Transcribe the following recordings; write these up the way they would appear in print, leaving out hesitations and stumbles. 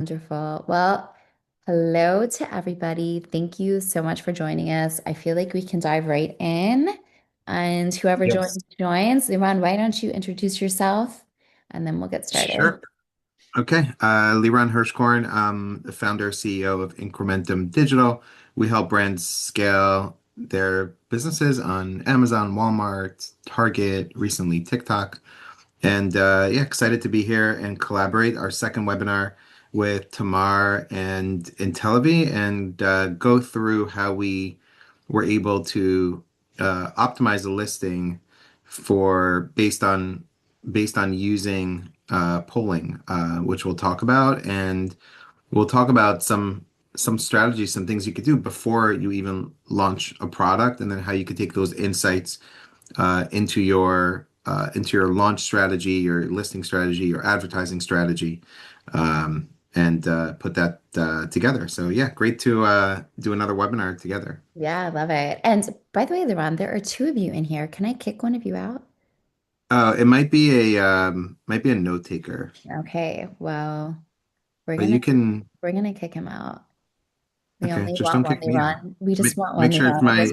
Wonderful. Well, hello to everybody. Thank you so much for joining us. I feel like we can dive right in. And whoever Yes. joins. Liran, why don't you introduce yourself and then we'll get started. Sure. Okay. Liran Hirschkorn, the founder CEO of Incrementum Digital. We help brands scale their businesses on Amazon, Walmart, Target, recently TikTok. And yeah, excited to be here and collaborate our second webinar with Tamar and Intellivi and go through how we were able to optimize the listing for based on using polling, which we'll talk about, and we'll talk about some strategies, some things you could do before you even launch a product, and then how you could take those insights into your launch strategy, your listing strategy, your advertising strategy, and put that together. So yeah, great to do another webinar together. Yeah, I love it. And by the way, Liran, there are two of you in here. Can I kick one of you out? It might be a note taker, Okay, well, we're but gonna you can. we're gonna kick him out. We Okay, only just want don't one kick me out. Liran. We just want one Make sure it's Liran in this.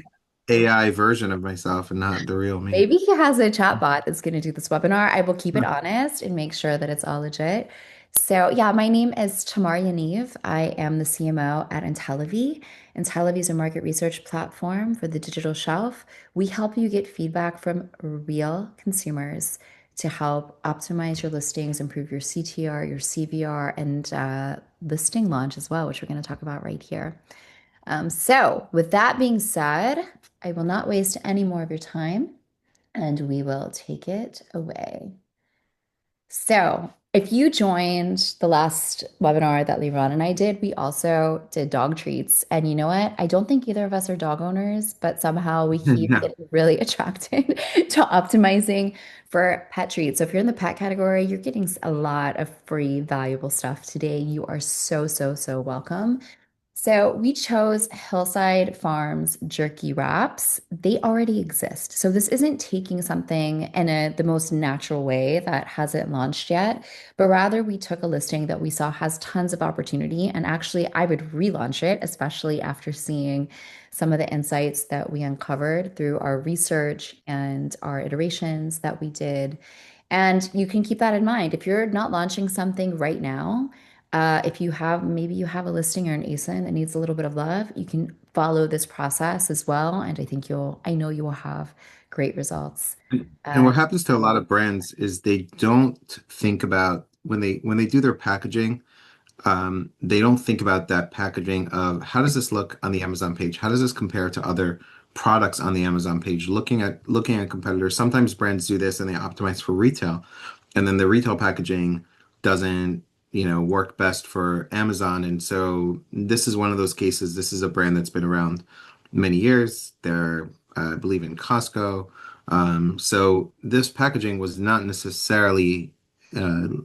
my AI version of myself and not the real me. Maybe he has a chat bot that's going to do this webinar. I will keep it honest and make sure that it's all legit. So, yeah, my name is Tamar Yaniv. I am the CMO at Intellivi. Intellivi is a market research platform for the digital shelf. We help you get feedback from real consumers to help optimize your listings, improve your CTR, your CVR, and listing launch as well, which we're going to talk about right here. So, with that being said, I will not waste any more of your time and we will take it away. So, if you joined the last webinar that Liran and I did, we also did dog treats. And you know what? I don't think either of us are dog owners, but somehow we keep No. getting really attracted to optimizing for pet treats. So, if you're in the pet category, you're getting a lot of free, valuable stuff today. You are so, so, so welcome. So we chose Hillside Farms jerky wraps. They already exist. So this isn't taking something in the most natural way that hasn't launched yet, but rather we took a listing that we saw has tons of opportunity. And actually, I would relaunch it, especially after seeing some of the insights that we uncovered through our research and our iterations that we did. And you can keep that in mind. If you're not launching something right now, if you have maybe you have a listing or an ASIN that needs a little bit of love, you can follow this process as well. And I know you will have great results. And Uh, what happens to a lot of brands is they don't think about when they do their packaging. They don't think about that packaging of how does this look on the Amazon page? How does this compare to other products on the Amazon page? Looking at competitors. Sometimes brands do this and they optimize for retail, and then the retail packaging doesn't, work best for Amazon. And so this is one of those cases. This is a brand that's been around many years. They're, I believe, in Costco. So this packaging was not necessarily uh,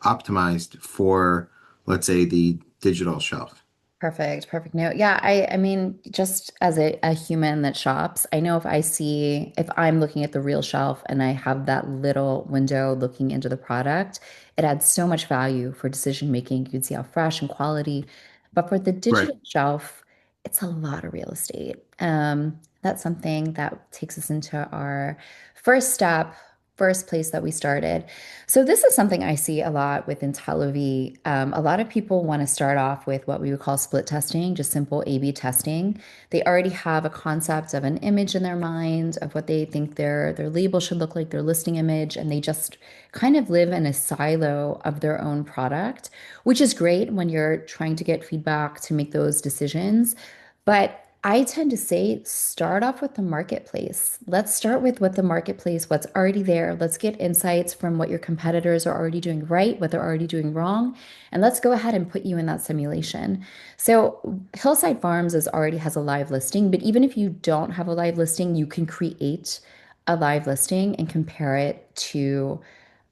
optimized for, let's say, the digital shelf. Perfect, perfect note. Yeah, I mean, just as a human that shops, I know if I'm looking at the real shelf and I have that little window looking into the product, it adds so much value for decision making. You can see how fresh and quality. But for the Right. digital shelf, it's a lot of real estate. That's something that takes us into our first step, first place that we started. So this is something I see a lot within Televi. A lot of people want to start off with what we would call split testing, just simple A/B testing. They already have a concept of an image in their mind of what they think their label should look like, their listing image, and they just kind of live in a silo of their own product, which is great when you're trying to get feedback to make those decisions. But I tend to say start off with the marketplace. Let's start with what the marketplace, what's already there. Let's get insights from what your competitors are already doing right, what they're already doing wrong, and let's go ahead and put you in that simulation. So Hillside Farms is already has a live listing, but even if you don't have a live listing, you can create a live listing and compare it to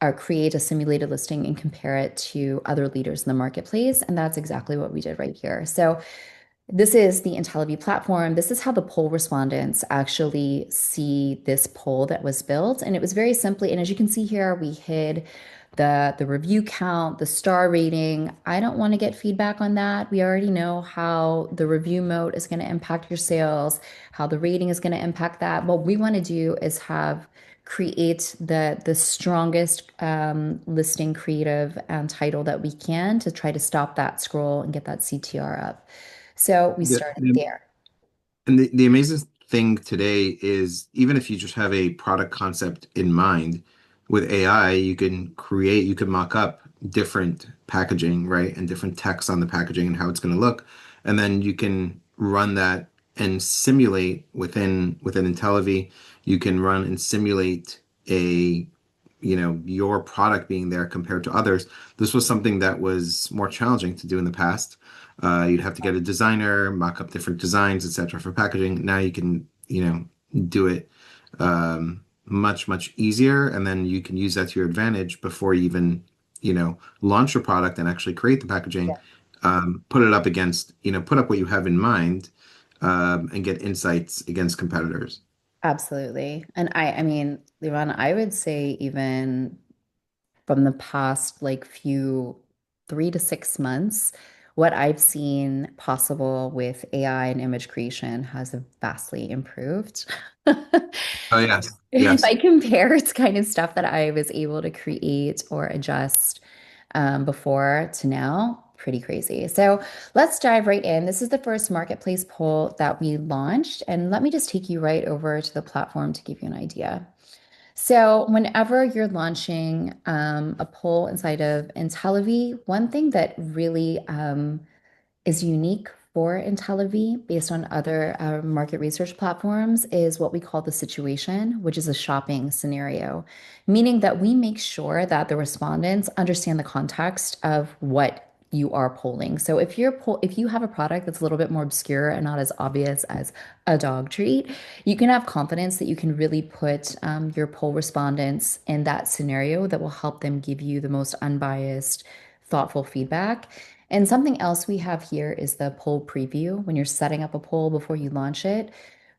or create a simulated listing and compare it to other leaders in the marketplace. And that's exactly what we did right here. So this is the IntelliView platform. This is how the poll respondents actually see this poll that was built. And it was very simply, and as you can see here, we hid the review count, the star rating. I don't want to get feedback on that. We already know how the review mode is going to impact your sales, how the rating is going to impact that. What we want to do is have create the strongest listing creative and title that we can to try to stop that scroll and get that CTR up. So we The, started the, there. and the amazing thing today is even if you just have a product concept in mind, with AI, you can mock up different packaging, right? And different text on the packaging and how it's going to look. And then you can run that and simulate within IntelliV, you can run and simulate a your product being there compared to others. This was something that was more challenging to do in the past. You'd have to get a designer, mock up different designs, etc. for packaging. Now you can, do it much easier, and then you can use that to your advantage before you even, launch your product and actually create the packaging. Put it up against, put up what you have in mind, and get insights against competitors. Absolutely. And I mean, Liran, I would say even from the past like few 3 to 6 months, what I've seen possible with AI and image creation has vastly improved. Oh yes, If I yes. compare to kind of stuff that I was able to create or adjust before to now, pretty crazy. So let's dive right in. This is the first marketplace poll that we launched, and let me just take you right over to the platform to give you an idea. So, whenever you're launching a poll inside of IntelliV, one thing that really is unique for IntelliV based on other market research platforms is what we call the situation, which is a shopping scenario, meaning that we make sure that the respondents understand the context of what you are polling. So if you have a product that's a little bit more obscure and not as obvious as a dog treat, you can have confidence that you can really put your poll respondents in that scenario that will help them give you the most unbiased, thoughtful feedback. And something else we have here is the poll preview when you're setting up a poll before you launch it.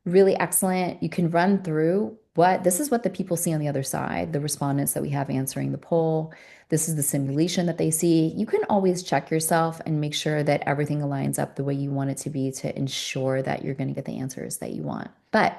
Really excellent. You can run through what this is what the people see on the other side, the respondents that we have answering the poll. This is the simulation that they see. You can always check yourself and make sure that everything aligns up the way you want it to be to ensure that you're going to get the answers that you want. But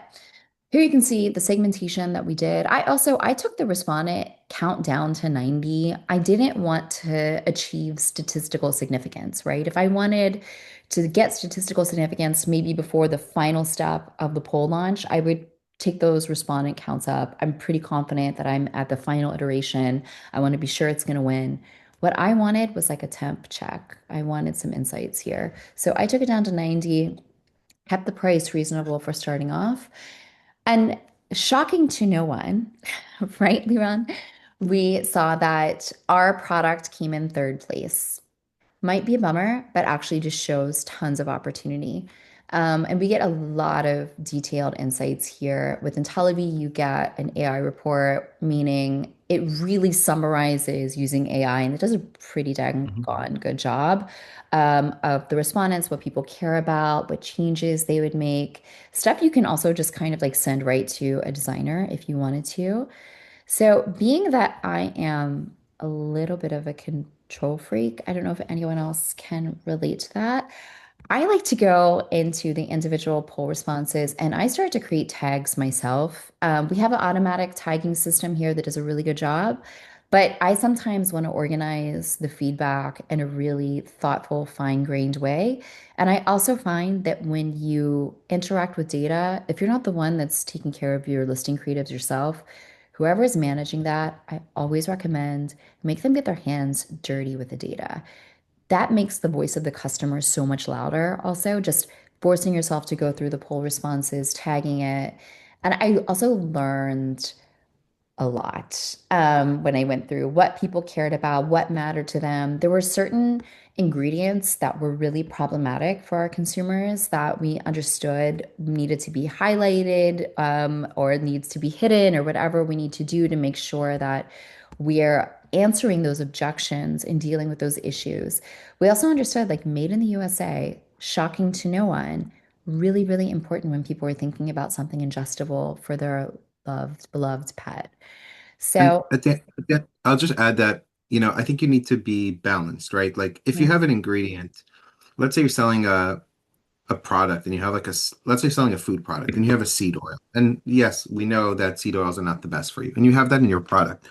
here you can see the segmentation that we did. I took the respondent count down to 90. I didn't want to achieve statistical significance, right? If I wanted to get statistical significance maybe before the final step of the poll launch, I would take those respondent counts up. I'm pretty confident that I'm at the final iteration. I want to be sure it's going to win. What I wanted was like a temp check. I wanted some insights here. So I took it down to 90, kept the price reasonable for starting off. And shocking to no one, right, Liran? We saw that our product came in third place. Might be a bummer, but actually just shows tons of opportunity. And we get a lot of detailed insights here. With IntelliV, you get an AI report, meaning it really summarizes using AI, and it does a pretty dang Mhm. gone good job of the respondents, what people care about, what changes they would make, stuff you can also just kind of like send right to a designer if you wanted to. So, being that I am a little bit of a control freak, I don't know if anyone else can relate to that. I like to go into the individual poll responses and I start to create tags myself. We have an automatic tagging system here that does a really good job, but I sometimes want to organize the feedback in a really thoughtful, fine-grained way. And I also find that when you interact with data, if you're not the one that's taking care of your listing creatives yourself, whoever is managing that, I always recommend make them get their hands dirty with the data. That makes the voice of the customer so much louder. Also, just forcing yourself to go through the poll responses, tagging it. And I also learned a lot when I went through what people cared about, what mattered to them. There were certain ingredients that were really problematic for our consumers that we understood needed to be highlighted or needs to be hidden or whatever we need to do to make sure that we're answering those objections and dealing with those issues. We also understood like made in the USA, shocking to no one, really, really important when people are thinking about something ingestible for their beloved pet. And So, I'll just add that I think you need to be balanced, right? Like if you Mhm. have an ingredient, let's say you're selling a product and you have like let's say selling a food product and you have a seed oil. And yes, we know that seed oils are not the best for you. And you have that in your product.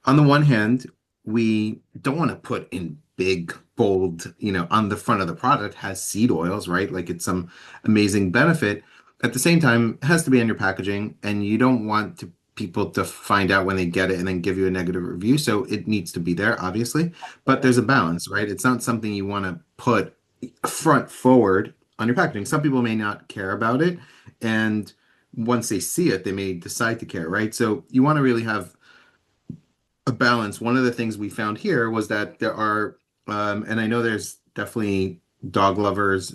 On the one hand, we don't want to put in big, bold, on the front of the product has seed oils, right? Like it's some amazing benefit. At the same time, it has to be on your packaging, and you don't want people to find out when they get it and then give you a negative review. So it needs to be there, obviously. But Absolutely. there's a balance, right? It's not something you want to put front forward on your packaging. Some people may not care about it, and once they see it, they may decide to care, right? So you want to really have a balance. One of the things we found here was that there are, and I know there's definitely dog lovers,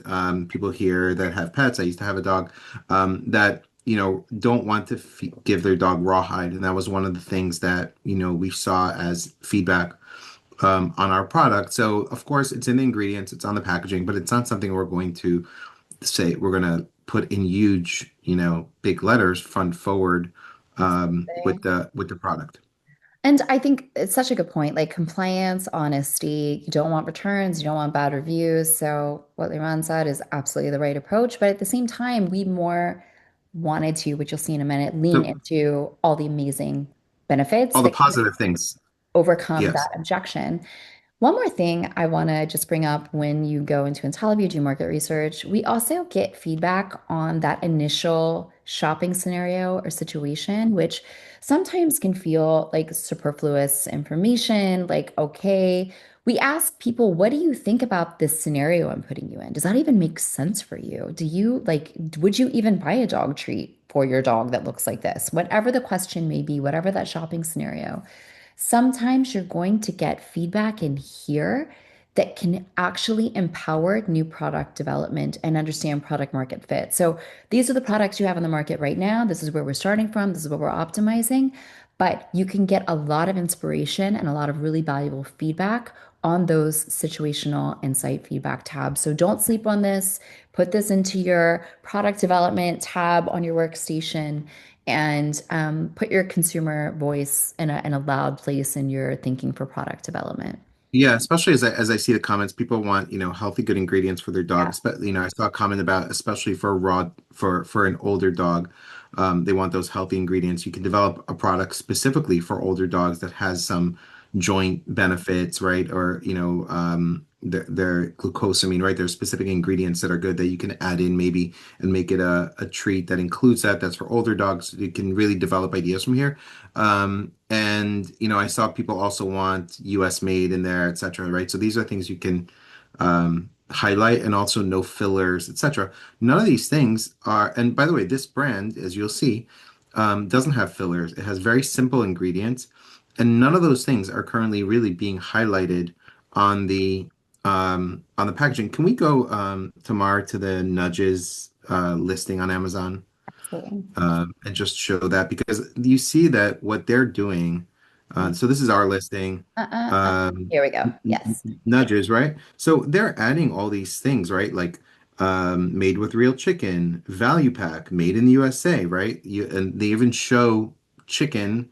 people here that have pets. I used to have a dog, that, don't want to f give their dog rawhide. And that was one of the things that, we saw as feedback, on our product. So, of course, it's in the ingredients, it's on the packaging, but it's not something we're going to say we're going to put in huge, big letters front forward, with Absolutely. the product. And I think it's such a good point. Like compliance, honesty, you don't want returns, you don't want bad reviews. So what Liran said is absolutely the right approach. But at the same time, we more wanted to, which you'll see in a minute, lean So into all the amazing benefits all the that can positive things. overcome that Yes. objection. One more thing I want to just bring up when you go into Intellivu, do market research, we also get feedback on that initial shopping scenario or situation, which sometimes can feel like superfluous information, like, okay, we ask people, what do you think about this scenario I'm putting you in? Does that even make sense for you? Do you like, would you even buy a dog treat for your dog that looks like this? Whatever the question may be, whatever that shopping scenario. Sometimes you're going to get feedback in here that can actually empower new product development and understand product market fit. So these are the products you have on the market right now. This is where we're starting from. This is what we're optimizing. But you can get a lot of inspiration and a lot of really valuable feedback on those situational insight feedback tabs. So don't sleep on this. Put this into your product development tab on your workstation and put your consumer voice in a loud place in your thinking for product development. Yeah, especially as I see the comments, people want, healthy, good ingredients for their dog. Yeah, Especially, I saw a comment about especially for a raw for an older dog, they want those healthy ingredients. You can develop a product specifically for older dogs that has some joint benefits, right? Or, their glucosamine, right? There's specific ingredients that are good that you can add in maybe and make it a treat that includes that. That's for older dogs. You can really develop ideas from here. And I saw people also want US made in there, etc. Right? So these are things you can, highlight, and also no fillers, etc. None of these things are, and by the way, this brand, as you'll see, doesn't have fillers. It has very simple ingredients, and none of those things are currently really being highlighted on the packaging. Can we go, Tamar, to the nudges, listing on Amazon? absolutely. And just show that, because you see that what they're doing. So this is our listing, Uh, uh, uh. um, Here we go. Yes. nudges, right? So they're adding all these things, right? Like, made with real chicken, value pack, made in the USA, right? And they even show chicken,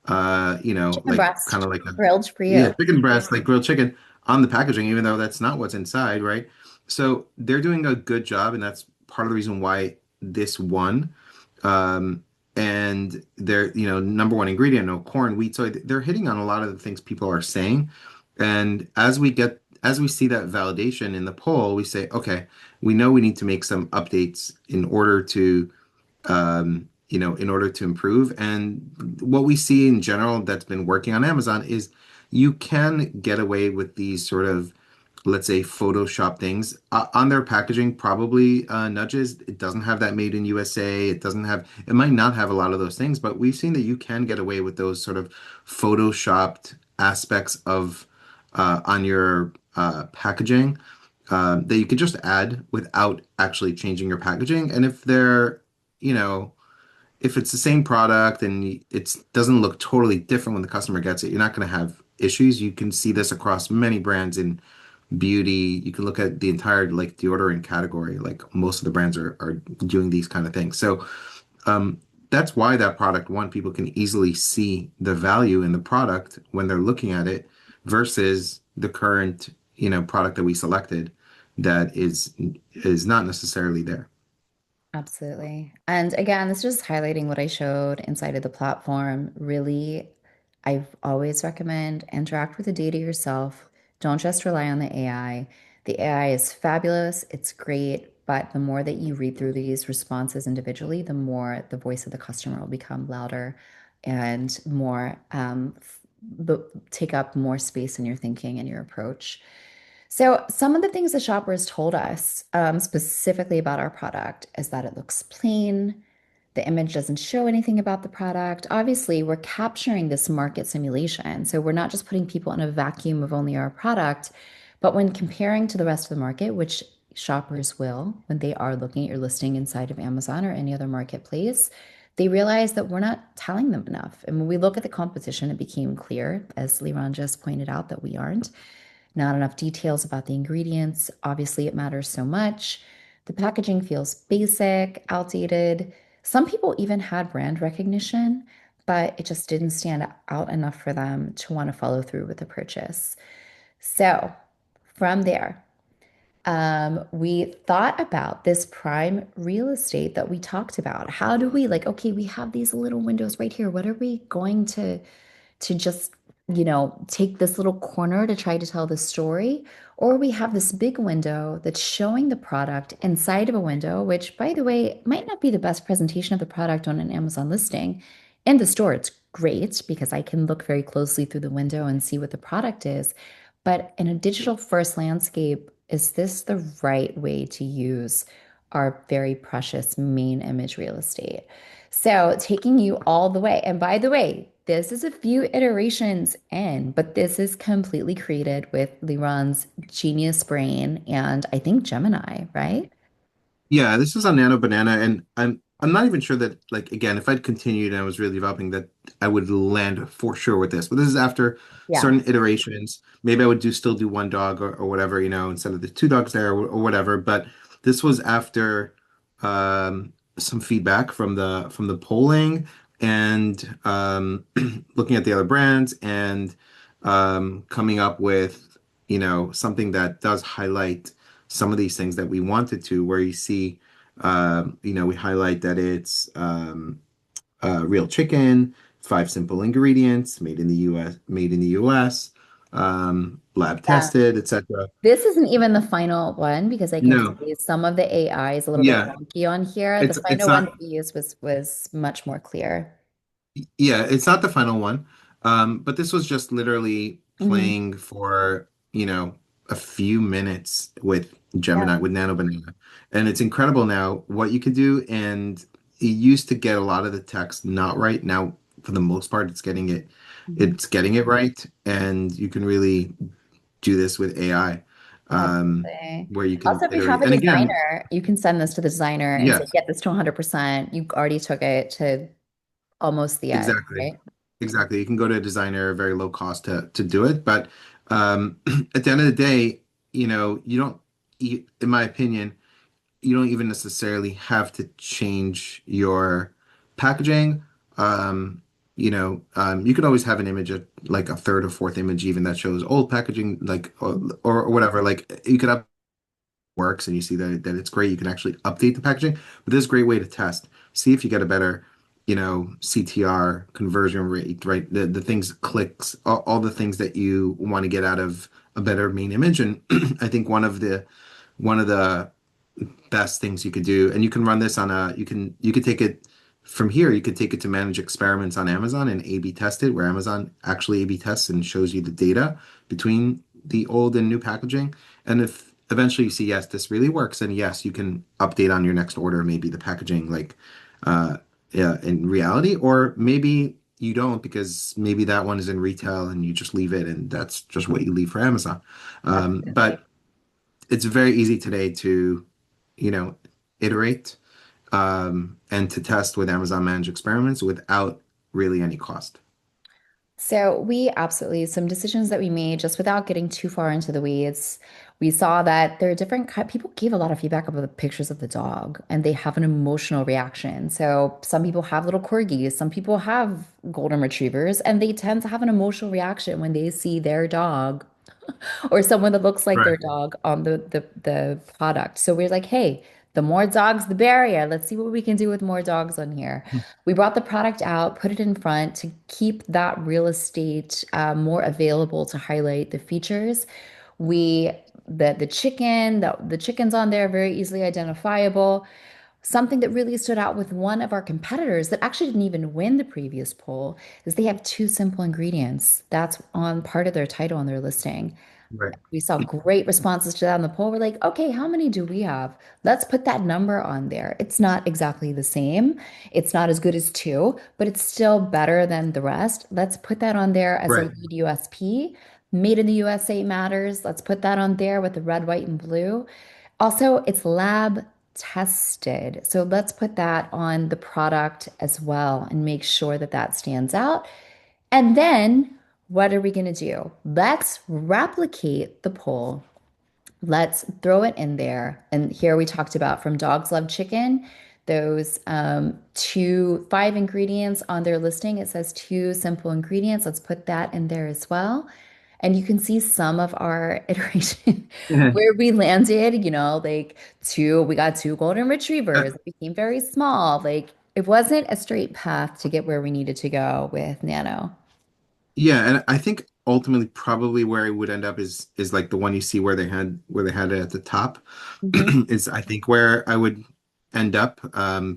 Chicken like kind breast of like a, grilled for yeah, you. chicken breast, like grilled chicken on the packaging, even though that's not what's inside, right? So they're doing a good job, and that's part of the reason why this won. Um, and they're, number one ingredient, no corn, wheat, soy. They're hitting on a lot of the things people are saying. And as we see that validation in the poll, we say, okay, we know we need to make some updates in order to, in order to improve. And what we see in general that's been working on Amazon is you can get away with these sort of, let's say, Photoshop things, on their packaging, probably, nudges. It doesn't have that made in USA. It might not have a lot of those things, but we've seen that you can get away with those sort of Photoshopped aspects of, on your, packaging, that you could just add without actually changing your packaging. And you know, if it's the same product and it doesn't look totally different when the customer gets it, you're not going to have issues. You can see this across many brands in beauty. You can look at the entire like deodorant category. Like most of the brands are doing these kind of things. So, um, that's why that product, one, people can easily see the value in the product when they're looking at it. versus the current, product that we selected that is not necessarily there. Absolutely. And again, this is just highlighting what I showed inside of the platform. Really, I always recommend interact with the data yourself. Don't just rely on the AI. The AI is fabulous, it's great, but the more that you read through these responses individually, the more the voice of the customer will become louder and more take up more space in your thinking and your approach. So, some of the things the shoppers told us specifically about our product is that it looks plain. The image doesn't show anything about the product. Obviously, we're capturing this market simulation. So, we're not just putting people in a vacuum of only our product, but when comparing to the rest of the market, which shoppers will when they are looking at your listing inside of Amazon or any other marketplace, they realize that we're not telling them enough. And when we look at the competition, it became clear, as Liran just pointed out, that we aren't. Not enough details about the ingredients. Obviously, it matters so much. The packaging feels basic, outdated. Some people even had brand recognition, but it just didn't stand out enough for them to want to follow through with the purchase. So, from there, we thought about this prime real estate that we talked about. How do we like, okay, we have these little windows right here. What are we going to just, take this little corner to try to tell the story. Or we have this big window that's showing the product inside of a window, which, by the way, might not be the best presentation of the product on an Amazon listing. In the store, it's great because I can look very closely through the window and see what the product is. But in a digital first landscape, is this the right way to use our very precious main image real estate? So, taking you all the way. And by the way, this is a few iterations in, but this is completely created with Liron's genius brain and I think Gemini, right? Yeah, this is on Nano Banana, and I'm not even sure that, like, again, if I'd continued and I was really developing that, I would land for sure with this. But this is after Yeah. certain iterations. Maybe I would still do one dog or whatever, instead of the two dogs there or whatever. But this was after some feedback from the polling and looking at the other brands and coming up with, something that does highlight some of these things that we wanted to, where you see, we highlight that it's real chicken, five simple ingredients, made in the US, lab Yeah. tested, etc. This isn't even the final one because I can No, tell you some of the AI is a little bit yeah, wonky on here. The it's final one not. that we used was much more clear. Yeah, it's not the final one. But this was just literally Hmm. playing for, a few minutes with Yeah. Gemini, with Nano Banana. And it's incredible now what you can do. And it used to get a lot of the text not right. Now, for the most part, Hmm. it's getting it right. And you can really do this with AI, Absolutely. where you can Also, if you have iterate. a And again, designer, you can send this to the designer and say, yes. get this to 100%. You already took it to almost the edge, Exactly. right? Exactly. You can go to a designer, very low cost to do it. But at the end of the day, you don't, in my opinion, you don't even necessarily have to change your packaging. Um, you could always have an image, like a third or fourth image, even that shows old packaging, like, or whatever. Like, you could have works and you see that it's great, you can actually update the packaging. But this is a great way to test. See if you get a better, CTR conversion rate, right? The things, clicks, all the things that you want to get out of a better main image. And I think one of the best things you could do, and you can run this on you could take it from here, you could take it to manage experiments on Amazon and A/B test it, where Amazon actually A/B tests and shows you the data between the old and new packaging. And if eventually you see, yes, this really works, and yes, you can update on your next order, maybe the packaging, like, uh, yeah, in reality, or maybe you don't because maybe that one is in retail and you just leave it, and that's just what you leave for Amazon. Absolutely. But it's very easy today to, you know, iterate and to test with Amazon Managed Experiments without really any cost. So we absolutely, some decisions that we made just without getting too far into the weeds. We saw that there are people gave a lot of feedback about the pictures of the dog and they have an emotional reaction. So some people have little corgis, some people have golden retrievers, and they tend to have an emotional reaction when they see their dog or someone that looks like their Right. dog on the product. So we're like, hey, the more dogs, the barrier. Let's see what we can do with more dogs on here. We brought the product out, put it in front to keep that real estate more available to highlight the features. We the chickens on there are very easily identifiable. Something that really stood out with one of our competitors that actually didn't even win the previous poll is they have two simple ingredients. That's on part of their title on their listing. Right. We saw great responses to that on the poll. We're like, okay, how many do we have? Let's put that number on there. It's not exactly the same. It's not as good as two, but it's still better than the rest. Let's put that on there as a Right. lead USP. Made in the USA matters. Let's put that on there with the red, white, and blue. Also, it's lab tested. So let's put that on the product as well and make sure that that stands out. And then what are we going to do? Let's replicate the poll. Let's throw it in there. And here we talked about from Dogs Love Chicken, those five ingredients on their listing. It says two simple ingredients. Let's put that in there as well. And you can see some of our iteration Yeah. where we landed, we got two golden Uh, retrievers. It became very small. Like it wasn't a straight path to get where we needed to go with Nano. yeah, and I think ultimately probably where I would end up is like the one you see where they had it at the top Mhm. is I think where I would end up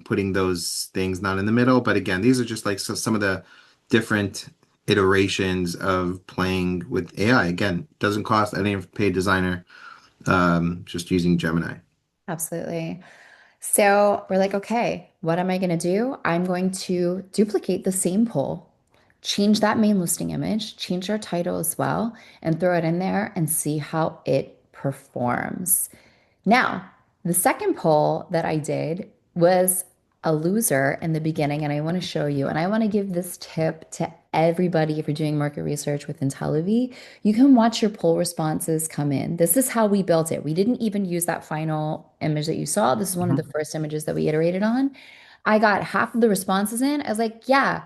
putting those things not in the middle. But again, these are just like some of the different iterations of playing with AI. Again, doesn't cost any paid designer, just using Gemini. Absolutely. So we're like, okay, what am I going to do? I'm going to duplicate the same poll, change that main listing image, change our title as well, and throw it in there and see how it performs. Now, the second poll that I did was a loser in the beginning, and I want to show you. And I want to give this tip to everybody if you're doing market research with IntelliV. You can watch your poll responses come in. This is how we built it. We didn't even use that final image that you saw. This is one of the Mhm. first images that we iterated on. I got half of the responses in. I was like, yeah,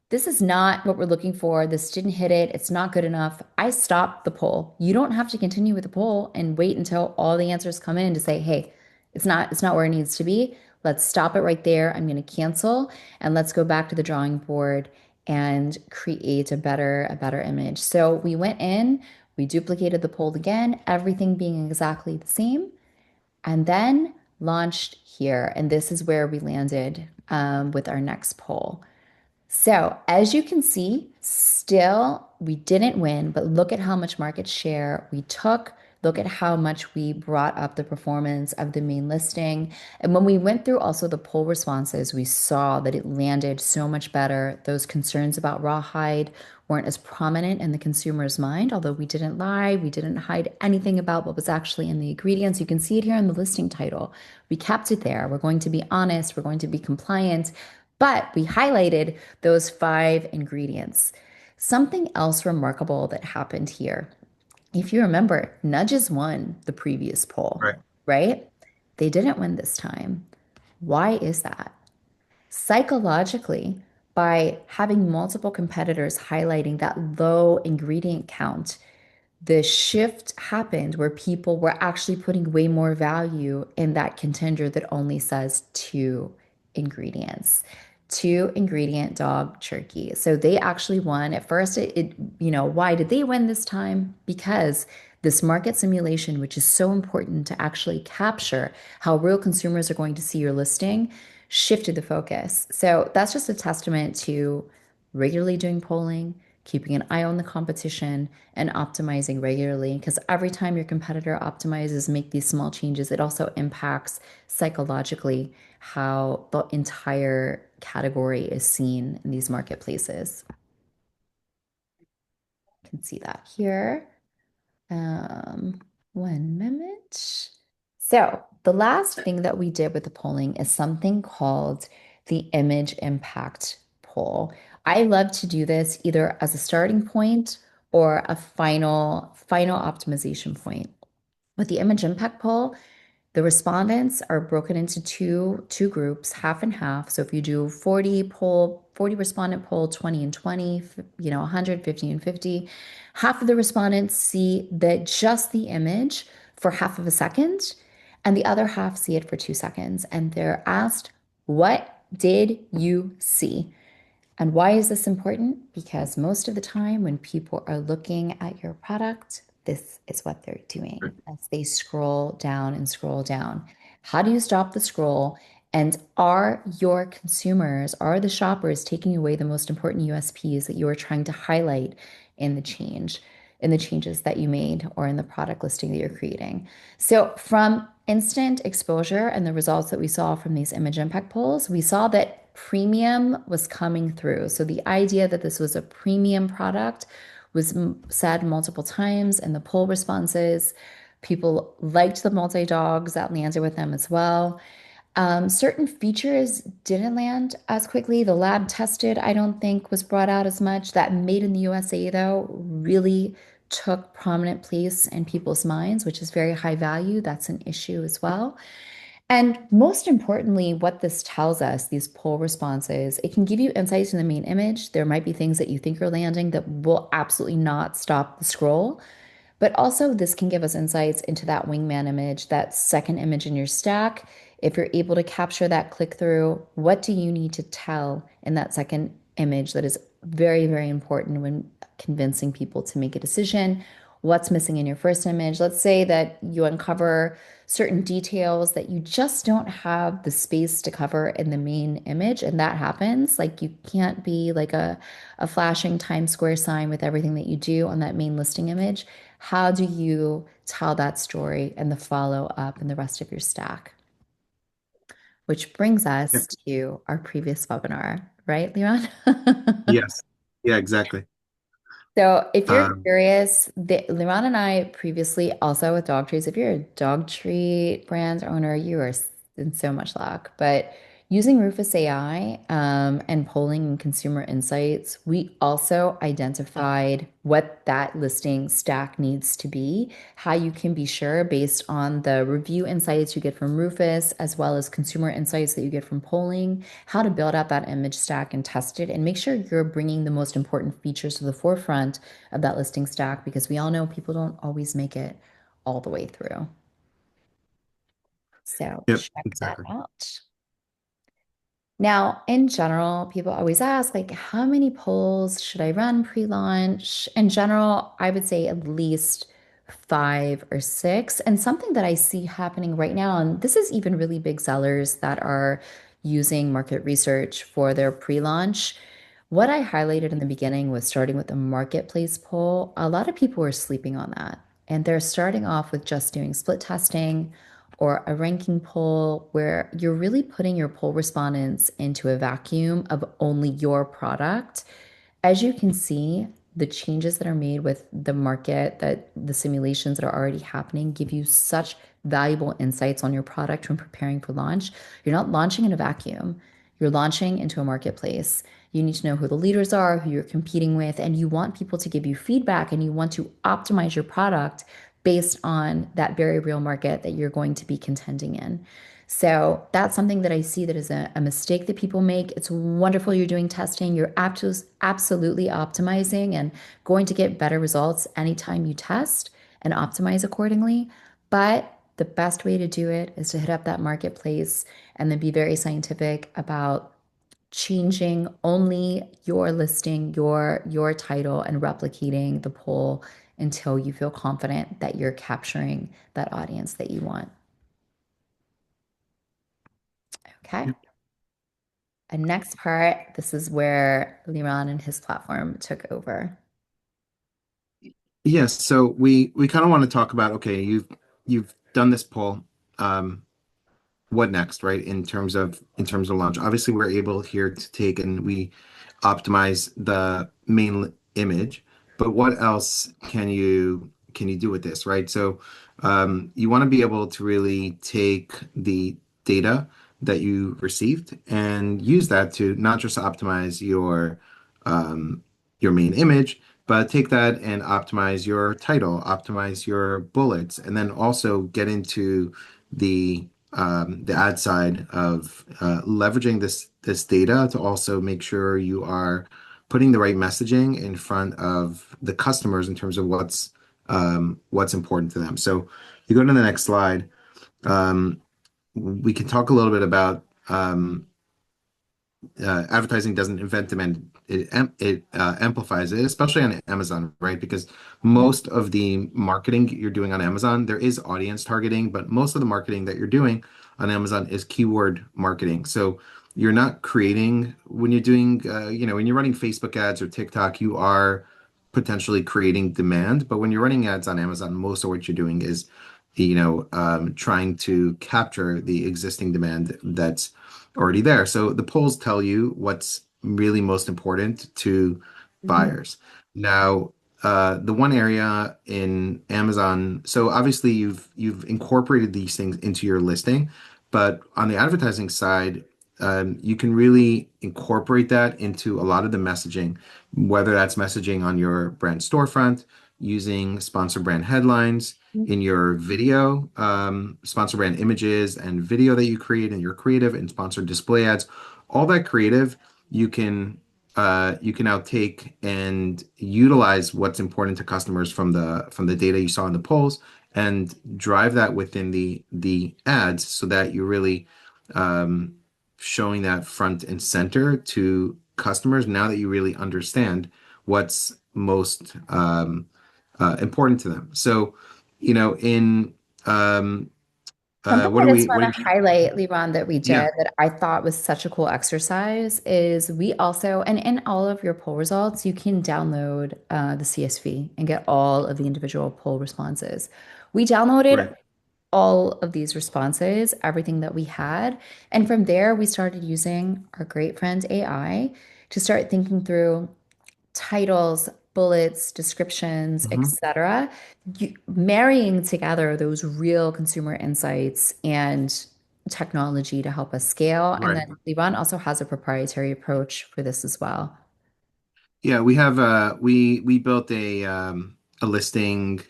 this is not what we're looking for. This didn't hit it. It's not good enough. I stopped the poll. You don't have to continue with the poll and wait until all the answers come in to say, hey, it's not where it needs to be. Let's stop it right there. I'm going to cancel and let's go back to the drawing board and create a better image. So we went in, we duplicated the poll again, everything being exactly the same, and then launched here. And this is where we landed with our next poll. So, as you can see, still we didn't win, but look at how much market share we took. Look at how much we brought up the performance of the main listing. And when we went through also the poll responses, we saw that it landed so much better. Those concerns about rawhide weren't as prominent in the consumer's mind, although we didn't lie, we didn't hide anything about what was actually in the ingredients. You can see it here in the listing title. We kept it there. We're going to be honest, we're going to be compliant, but we highlighted those five ingredients. Something else remarkable that happened here. If you remember, Nudges won the previous poll, Right. right? They didn't win this time. Why is that? Psychologically, by having multiple competitors highlighting that low ingredient count, the shift happened where people were actually putting way more value in that contender that only says two ingredients. Two ingredient dog jerky. So they actually won. At first, why did they win this time? Because this market simulation, which is so important to actually capture how real consumers are going to see your listing, shifted the focus. So that's just a testament to regularly doing polling, keeping an eye on the competition, and optimizing regularly. Because every time your competitor optimizes, make these small changes, it also impacts psychologically how the entire category is seen in these marketplaces. You can see that here. Um, 1 minute. So the last thing that we did with the polling is something called the image impact poll. I love to do this either as a starting point or a final optimization point. With the image impact poll, the respondents are broken into two groups, half and half. So if you do 40 respondent poll, 20 and 20, 100, 50 and 50, half of the respondents see that just the image for half of a second, and the other half see it for 2 seconds. And they're asked, what did you see? And why is this important? Because most of the time, when people are looking at your product, this is what they're doing as they scroll down and scroll down. How do you stop the scroll? And are your consumers, are the shoppers taking away the most important USPs that you are trying to highlight in the in the changes that you made or in the product listing that you're creating? So, from instant exposure and the results that we saw from these image impact polls, we saw that premium was coming through. So, the idea that this was a premium product was said multiple times in the poll responses. People liked the multi dogs that landed with them as well. Certain features didn't land as quickly. The lab tested, I don't think, was brought out as much. That made in the USA, though, really took prominent place in people's minds, which is very high value. That's an issue as well. And most importantly, what this tells us, these poll responses, it can give you insights in the main image. There might be things that you think are landing that will absolutely not stop the scroll. But also, this can give us insights into that wingman image, that second image in your stack. If you're able to capture that click through, what do you need to tell in that second image that is very, very important when convincing people to make a decision? What's missing in your first image? Let's say that you uncover certain details that you just don't have the space to cover in the main image, and that happens. Like you can't be like a flashing Times Square sign with everything that you do on that main listing image. How do you tell that story and the follow up and the rest of your stack? Which brings Yeah. us to our previous webinar, right, Leon? Yes. Yeah, exactly. So if you're Um, curious, Liran and I previously also with dog treats, if you're a dog treat brand owner, you are in so much luck. But using Rufus AI and polling and consumer insights, we also identified what that listing stack needs to be, how you can be sure based on the review insights you get from Rufus, as well as consumer insights that you get from polling, how to build out that image stack and test it and make sure you're bringing the most important features to the forefront of that listing stack because we all know people don't always make it all the way through. So yep, check that exactly. out. Now, in general, people always ask, like, how many polls should I run pre-launch? In general, I would say at least 5 or 6. And something that I see happening right now, and this is even really big sellers that are using market research for their pre-launch. What I highlighted in the beginning was starting with a marketplace poll. A lot of people are sleeping on that, and they're starting off with just doing split testing or a ranking poll where you're really putting your poll respondents into a vacuum of only your product. As you can see, the changes that are made with the market, that the simulations that are already happening give you such valuable insights on your product when preparing for launch. You're not launching in a vacuum. You're launching into a marketplace. You need to know who the leaders are, who you're competing with, and you want people to give you feedback and you want to optimize your product based on that very real market that you're going to be contending in. So that's something that I see that is a mistake that people make. It's wonderful you're doing testing. You're absolutely optimizing and going to get better results anytime you test and optimize accordingly. But the best way to do it is to hit up that marketplace and then be very scientific about changing only your listing, your title, and replicating the poll until you feel confident that you're capturing that audience that you want. Okay. Yep. And next part, this is where Liran and his platform took over. Yes, so we kind of want to talk about, okay, you've done this poll. Um, what next, right? In terms of launch. Obviously, we're able here to take and we optimize the main image, but what else can you do with this, right? So you want to be able to really take the data that you received and use that to not just optimize your um, your main image, but take that and optimize your title, optimize your bullets, and then also get into the ad side of leveraging this data to also make sure you are putting the right messaging in front of the customers in terms of what's important to them. So you go to the next slide. Um, we can talk a little bit about advertising doesn't invent demand, it amplifies it, especially on Amazon, right? Because most of the marketing you're doing on Amazon, there is audience targeting, but most of the marketing that you're doing on Amazon is keyword marketing. So you're not creating when you're doing, when you're running Facebook ads or TikTok, you are potentially creating demand. But when you're running ads on Amazon, most of what you're doing is, trying to capture the existing demand that's already there. So the polls tell you what's really most important to Mhm. buyers. Now, the one area in Amazon, so obviously you've incorporated these things into your listing, but on the advertising side, you can really incorporate that into a lot of the messaging, whether that's messaging on your brand storefront, using sponsor brand headlines in your video, sponsor brand images and video that you create in your creative and sponsored display ads, all that creative you can now take and utilize what's important to customers from the data you saw in the polls and drive that within the ads so that you're really um, showing that front and center to customers now that you really understand what's most important to them. So, in um, Something what I do just we, want what to did you, highlight, Liron, that we yeah, did that I thought was such a cool exercise is we also, and in all of your poll results, you can download the CSV and get all of the individual poll responses. We downloaded right. all of these responses, everything that we had. And from there, we started using our great friend AI to start thinking through titles, bullets, descriptions, Mhm. etc., marrying together those real consumer insights and technology to help us scale. And Right. then Liban also has a proprietary approach for this as well. Yeah, we have we built a listing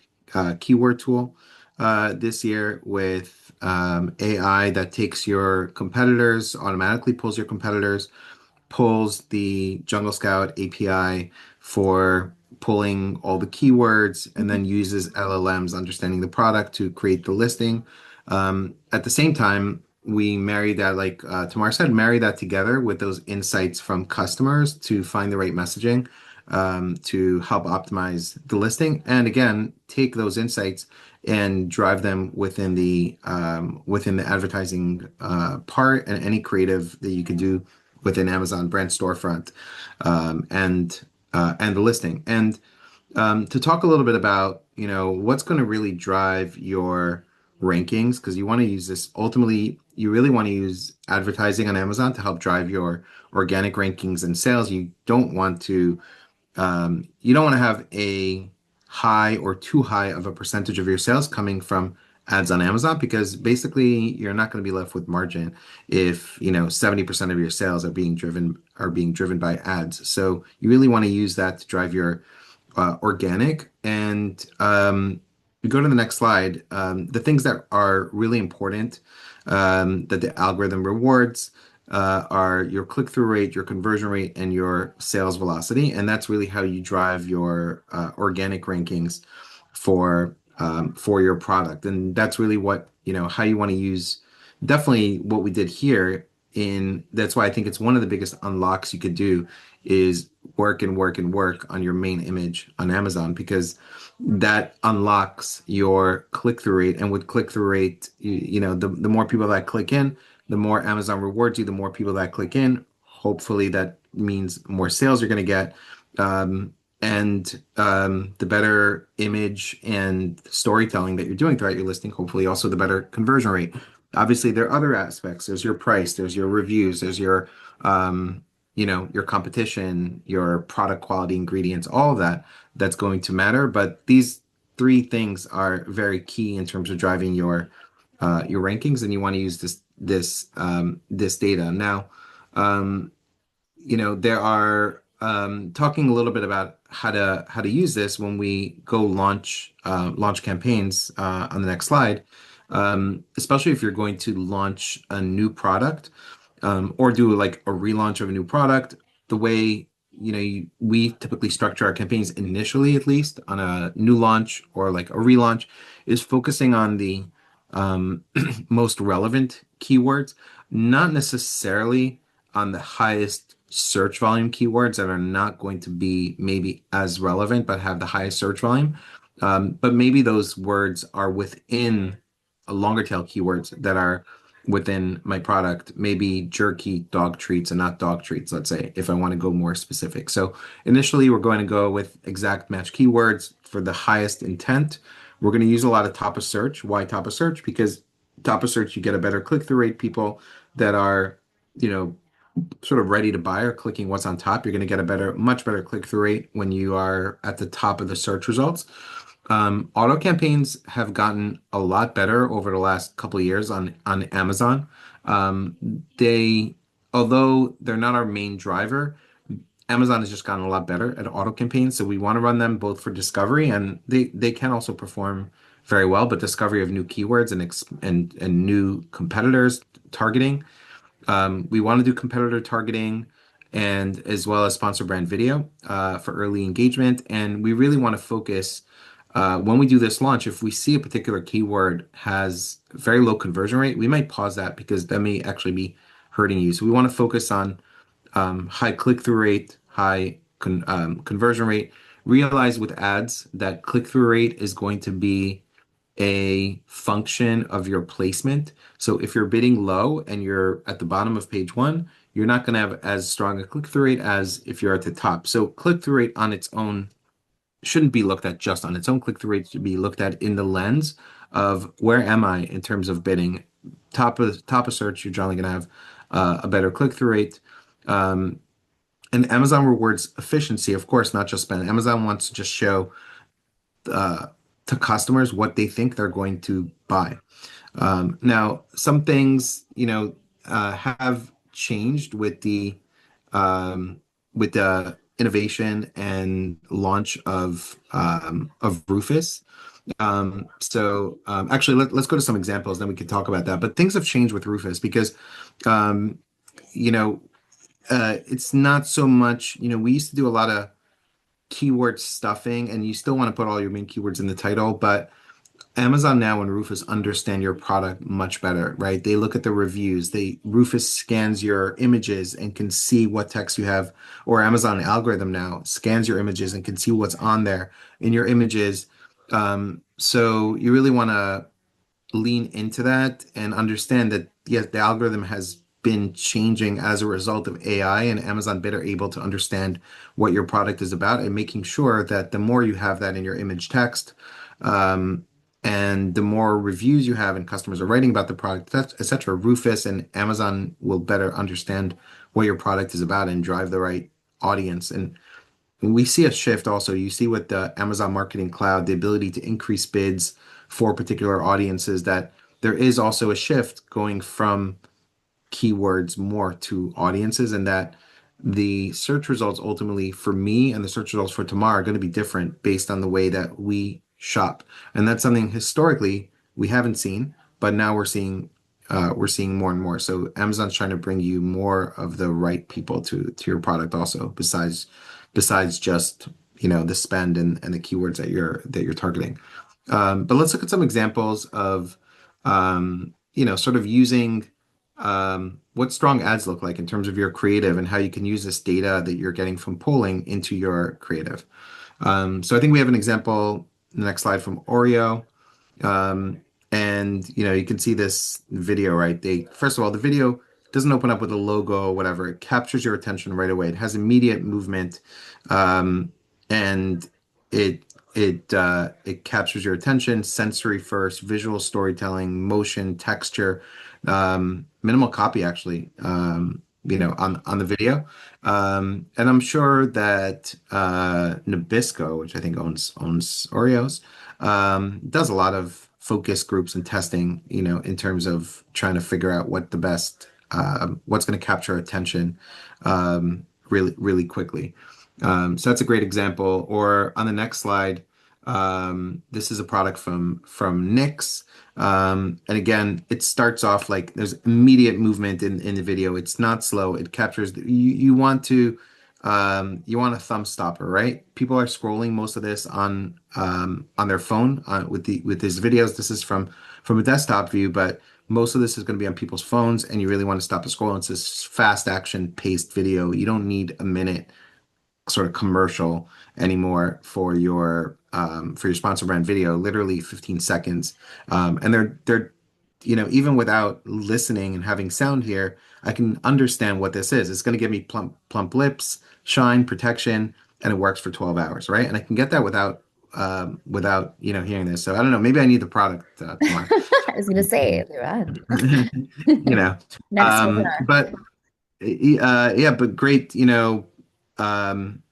keyword tool this year with AI that takes your competitors, automatically pulls your competitors, pulls the Jungle Scout API for pulling all the keywords, and then uses LLMs understanding the product to create the listing. At the same time, we marry that, like Tamar said, marry that together with those insights from customers to find the right messaging to help optimize the listing. And again, take those insights and drive them within the advertising part and any creative that you can do within Amazon brand storefront and the listing. And to talk a little bit about, what's going to really drive your rankings, because you want to use this ultimately, you really want to use advertising on Amazon to help drive your organic rankings and sales. You don't want to have a high or too high of a percentage of your sales coming from ads on Amazon because basically you're not going to be left with margin if 70% of your sales are being driven by ads. So you really want to use that to drive your organic. And we go to the next slide. The things that are really important that the algorithm rewards are your click-through rate, your conversion rate, and your sales velocity. And that's really how you drive your organic rankings for your product. And that's really how you want to use definitely what we did here that's why I think it's one of the biggest unlocks you could do is work and work and work on your main image on Amazon because that unlocks your click-through rate. And with click-through rate, the more people that click in, the more Amazon rewards you, the more people that click in. Hopefully that means more sales you're going to get. And the better image and storytelling that you're doing throughout your listing, hopefully also the better conversion rate. Obviously, there are other aspects. There's your price, there's your reviews, there's your competition, your product quality, ingredients, all of that that's going to matter. But these three things are very key in terms of driving your rankings, and you want to use this data. Now, there are talking a little bit about how to use this when we go launch campaigns on the next slide, especially if you're going to launch a new product or do like a relaunch of a new product. The way we typically structure our campaigns initially, at least on a new launch or like a relaunch, is focusing on the most relevant keywords, not necessarily on the highest search volume keywords that are not going to be maybe as relevant but have the highest search volume. But maybe those words are within a longer tail keywords that are within my product, maybe jerky dog treats and not dog treats, let's say, if I want to go more specific. So initially, we're going to go with exact match keywords for the highest intent. We're going to use a lot of top of search. Why top of search? Because top of search, you get a better click-through rate. People that are, you know, sort of ready to buy or clicking what's on top, you're going to get a much better click-through rate when you are at the top of the search results. Auto campaigns have gotten a lot better over the last couple of years on Amazon. They, although they're not our main driver, Amazon has just gotten a lot better at auto campaigns. So we want to run them both for discovery, and they can also perform very well, but discovery of new keywords and new competitors targeting. We want to do competitor targeting and as well as sponsor brand video for early engagement. And we really want to focus when we do this launch, if we see a particular keyword has very low conversion rate, we might pause that because that may actually be hurting you. So we want to focus on high click-through rate, high conversion rate. Realize with ads that click-through rate is going to be a function of your placement. So if you're bidding low and you're at the bottom of page one, you're not going to have as strong a click-through rate as if you're at the top. So click-through rate on its own shouldn't be looked at just on its own. Click-through rate should be looked at in the lens of where am I in terms of bidding. Top of search, you're generally going to have a better click-through rate. And Amazon rewards efficiency, of course, not just spend. Amazon wants to just show uh, to customers what they think they're going to buy. Now, some things, have changed with the innovation and launch of Rufus. Actually, let's go to some examples, then we can talk about that. But things have changed with Rufus because, um, you know, it's not so much, we used to do a lot of keyword stuffing, and you still want to put all your main keywords in the title, but Amazon now and Rufus understand your product much better, right? They look at the reviews. Rufus scans your images and can see what text you have, or Amazon algorithm now scans your images and can see what's on there in your images. So you really want to lean into that and understand that yes, the algorithm has been changing as a result of AI, and Amazon Bid are able to understand what your product is about and making sure that the more you have that in your image text, um, and the more reviews you have and customers are writing about the product, etc., Rufus and Amazon will better understand what your product is about and drive the right audience. And we see a shift also. You see with the Amazon Marketing Cloud, the ability to increase bids for particular audiences, that there is also a shift going from keywords more to audiences, and that the search results ultimately for me and the search results for Tamar are going to be different based on the way that we shop. And that's something historically we haven't seen, but now we're seeing more and more. So Amazon's trying to bring you more of the right people to your product also, besides just the spend and the keywords that you're targeting. But let's look at some examples of sort of using what strong ads look like in terms of your creative and how you can use this data that you're getting from polling into your creative. So I think we have an example, the next slide, from Oreo. Um, and you can see this video, right? First of all, the video doesn't open up with a logo or whatever. It captures your attention right away. It has immediate movement, and it captures your attention, sensory first, visual storytelling, motion, texture, minimal copy actually, on the video. And I'm sure that Nabisco, which I think owns Oreos, does a lot of focus groups and testing, in terms of trying to figure out what's going to capture attention really, really quickly. So that's a great example. Or on the next slide, this is a product from Nix. And again, it starts off like there's immediate movement in the video. It's not slow. It captures you want a thumb stopper, right? People are scrolling most of this on their phone with these videos. This is from a desktop view, but most of this is going to be on people's phones, and you really want to stop the scroll. It's this fast action paced video. You don't need a minute sort of commercial anymore for your sponsor brand video. Literally 15 seconds, and they're even without listening and having sound here, I can understand what this is. It's going to give me plump lips, shine, protection, and it works for 12 hours, right? And I can get that without hearing this. So I don't know. Maybe I need the product more. I was gonna say, Rad. you know. Next webinar. But yeah, but great, um,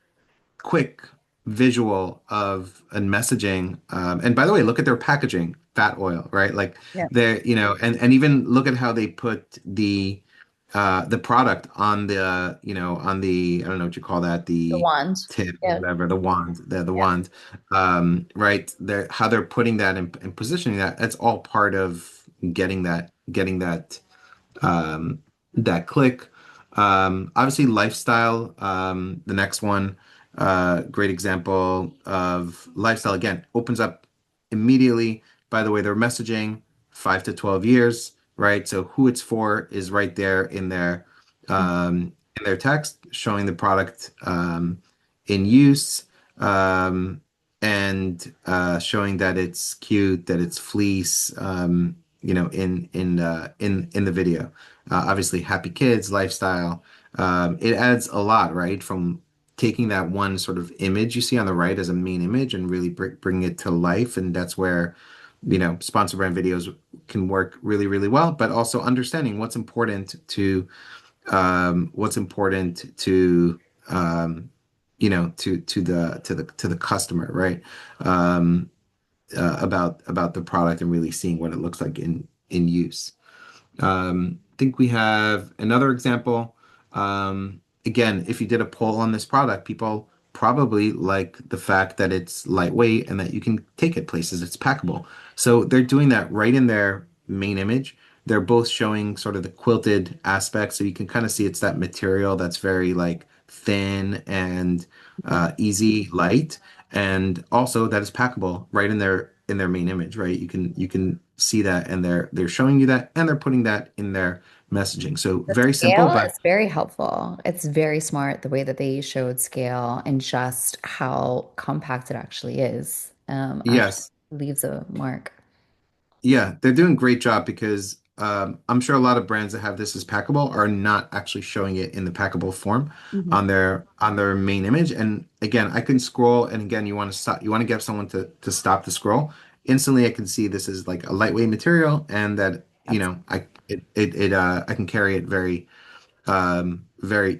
quick visual of and messaging. And by the way, look at their packaging, fat oil, right? Like Yeah. and even look at how they put the product on I don't know what you call that, The the wand. tip or Yeah. whatever, the wand, the Yeah. wand, right? How they're putting that and positioning that, that's all part of getting that um, that click. Obviously, lifestyle. The next one, great example of lifestyle. Again, opens up immediately. By the way, their messaging, 5 to 12 years, right? So who it's for is right there in their text, showing the product in use, um, and showing that it's cute, that it's fleece, in the video. Obviously, happy kids, lifestyle. It adds a lot, right? From taking that one sort of image you see on the right as a main image and really bring it to life. And that's where, sponsor brand videos can work really, really well, but also understanding what's important to the customer, right? Um, about the product and really seeing what it looks like in use. I think we have another example. Again, if you did a poll on this product, people probably like the fact that it's lightweight and that you can take it places. It's packable. So they're doing that right in their main image. They're both showing sort of the quilted aspect, so you can kind of see it's that material that's very like thin and easy, light, and also that is packable right in their main image, right? You can see that, and they're showing you that, and they're putting that in their messaging. So The very simple, scale but is very helpful. It's very smart the way that they showed scale and just how compact it actually is. Actually yes. leaves a mark. Yeah, they're doing a great job because I'm sure a lot of brands that have this as packable are not actually showing it in the packable form Mhm. on their main image. And again, I can scroll, and again, you want to get someone to stop the scroll. Instantly, I can see this is like a lightweight material, and that That's I can carry it very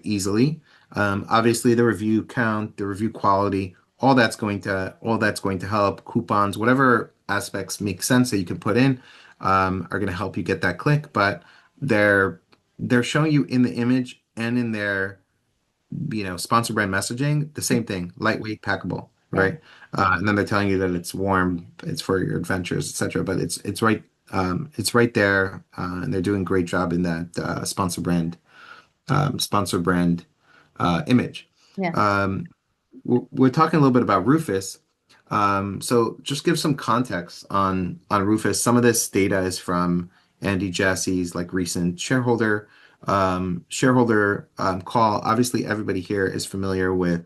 easily. Obviously, the review count, the review quality, all that's going to help. Coupons, whatever aspects make sense that you can put in, are going to help you get that click. But they're they're showing you in the image and in their sponsor brand messaging the same thing: lightweight, packable, yeah. right? And then they're telling you that it's warm, it's for your adventures, etc. But it's right there, and they're doing a great job in that sponsor brand image. Yeah. Um, we're talking a little bit about Rufus. So just give some context on Rufus. Some of this data is from Andy Jassy's like recent shareholder call. Obviously, everybody here is familiar with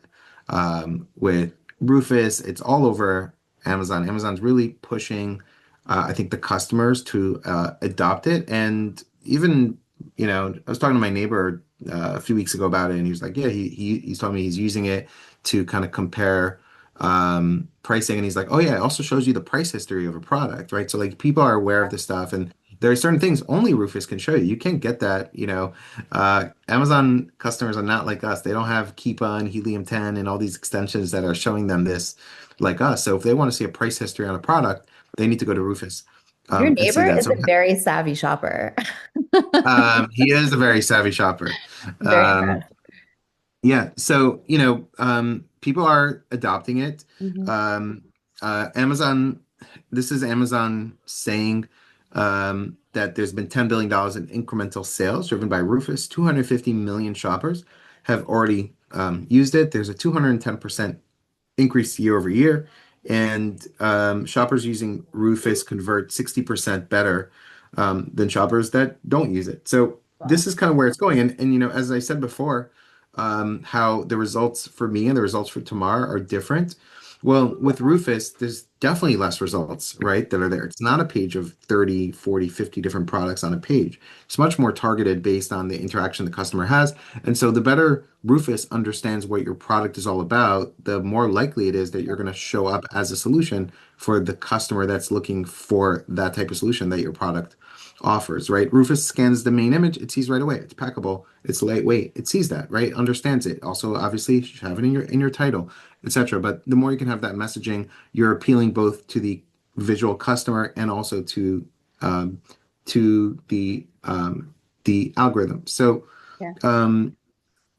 Rufus. It's all over Amazon. Amazon's really pushing, I think, the customers to adopt it. And even, I was talking to my neighbor a few weeks ago about it, and he was like, yeah, he's telling me he's using it to kind of compare pricing, and he's like, oh yeah, it also shows you the price history of a product, right? So like people are aware of this stuff, and there are certain things only Rufus can show you. You can't get that. Amazon customers are not like us. They don't have Keepa and Helium 10 and all these extensions that are showing them this like us. So if they want to see a price history on a product, they need to go to Rufus Your and see neighbor that. is So a very savvy shopper. he is a very savvy shopper. Very Um, impressed. Yeah, so people are adopting it. Hmm. Um, Amazon, this is Amazon saying that there's been $10 billion in incremental sales driven by Rufus. 250 million shoppers have already used it. There's a 210% increase year over year, and shoppers using Rufus convert 60% better than shoppers that don't use it. So Wow. this is kind of where it's going. And as I said before, how the results for me and the results for Tamar are different. Well, with Rufus, there's definitely less results, right, that are there. It's not a page of 30, 40, 50 different products on a page. It's much more targeted based on the interaction the customer has. And so the better Rufus understands what your product is all about, the more likely it is that you're going to show up as a solution for the customer that's looking for that type of solution that your product offers, right? Rufus scans the main image, it sees right away. It's packable, it's lightweight, it sees that, right? Understands it. Also, obviously, you should have it in your title, etc. But the more you can have that messaging, you're appealing both to the visual customer and also um, to the algorithm. So Yeah. um,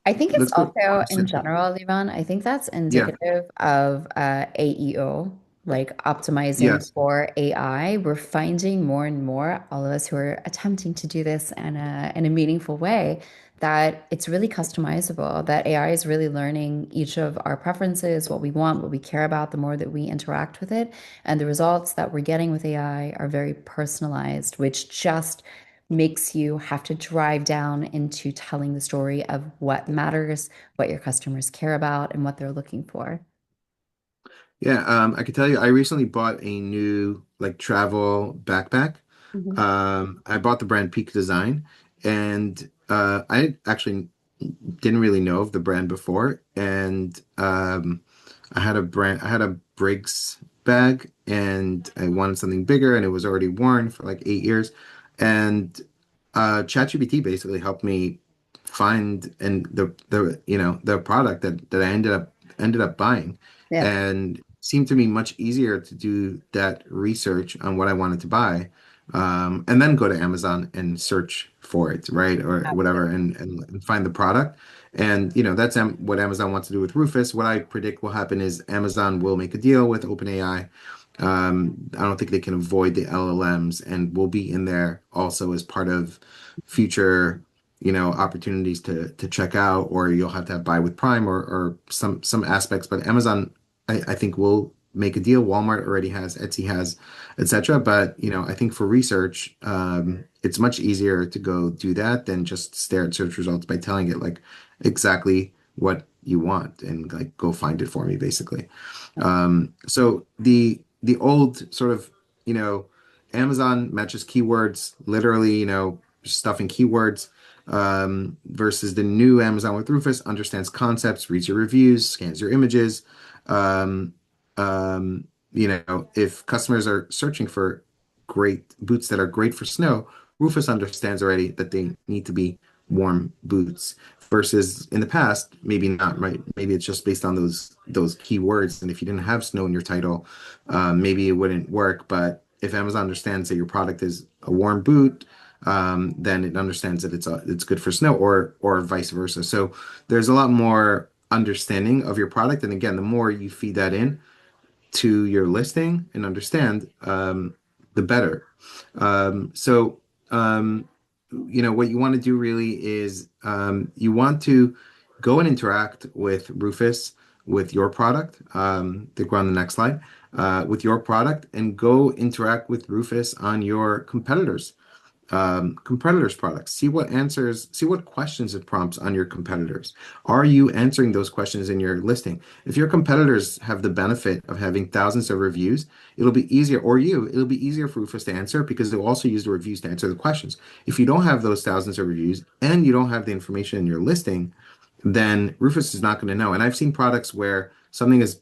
I think it's let's go. also in general, Levan, I think that's Yeah. indicative of AEO, like optimizing Yes. for AI. We're finding more and more, all of us who are attempting to do this in a meaningful way, that it's really customizable, that AI is really learning each of our preferences, what we want, what we care about, the more that we interact with it. And the results that we're getting with AI are very personalized, which just makes you have to drive down into telling the story of what matters, what your customers care about, and what they're looking for. Yeah. I can tell you, I recently bought a new like travel backpack. Mhm. I bought the brand Peak Design, and I actually didn't really know of the brand before, and I had a Briggs bag, and I wanted something bigger, and it was already worn for like 8 years, and ChatGPT basically helped me find and the product that I ended up buying, Yeah, and it seemed to me much easier to do that research on what I wanted to buy, and then go to Amazon and search for it, right, or whatever, absolutely. and find the product. And that's what Amazon wants to do with Rufus. What I predict will happen is Amazon will make a deal with OpenAI. I don't think they can avoid the LLMs, and will be in there also as part of future, opportunities to check out, or you'll have to have buy with Prime, or some aspects. But Amazon, I think will make a deal. Walmart already has, Etsy has, etc. But I think for research, it's much easier to go do that than just stare at search results by telling it like exactly what you want and like go find it for me, basically. So the old sort of, you know, Amazon matches keywords, literally, stuffing keywords, versus the new Amazon with Rufus understands concepts, reads your reviews, scans your images. Um, if customers are searching for great boots that are great for snow, Rufus understands already that they need to be warm boots. Versus in the past, maybe not, right? Maybe it's just based on those keywords, and if you didn't have snow in your title, maybe it wouldn't work. But if Amazon understands that your product is a warm boot, then it understands that it's good for snow, or vice versa. So there's a lot more understanding of your product, and again, the more you feed that in to your listing and understand, the better. So, what you want to do really is, you want to go and interact with Rufus with your product. I think we're on the next slide. With your product, and go interact with Rufus on your competitors' products. See what questions it prompts on your competitors. Are you answering those questions in your listing? If your competitors have the benefit of having thousands of reviews, it'll be easier for Rufus to answer, because they'll also use the reviews to answer the questions. If you don't have those thousands of reviews and you don't have the information in your listing, then Rufus is not going to know. And I've seen products where something has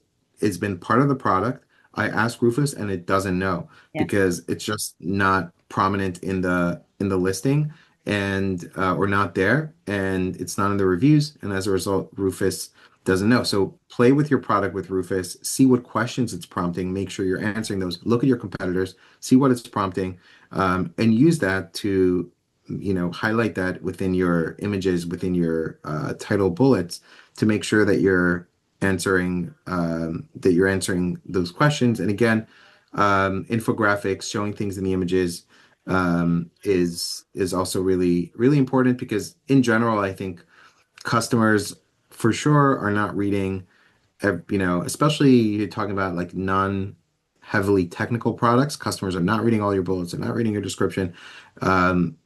been part of the product. I ask Rufus and it doesn't know, Yeah. because it's just not prominent in the listing, and or not there, and it's not in the reviews, and as a result, Rufus doesn't know. So play with your product with Rufus, see what questions it's prompting, make sure you're answering those. Look at your competitors, see what it's prompting, and use that to highlight that within your images, within your title bullets, to make sure that you're answering those questions. And again, infographics showing things in the images is also really really important because in general, I think customers for sure are not reading especially you're talking about like non heavily technical products. Customers are not reading all your bullets, they're not reading your description. Um,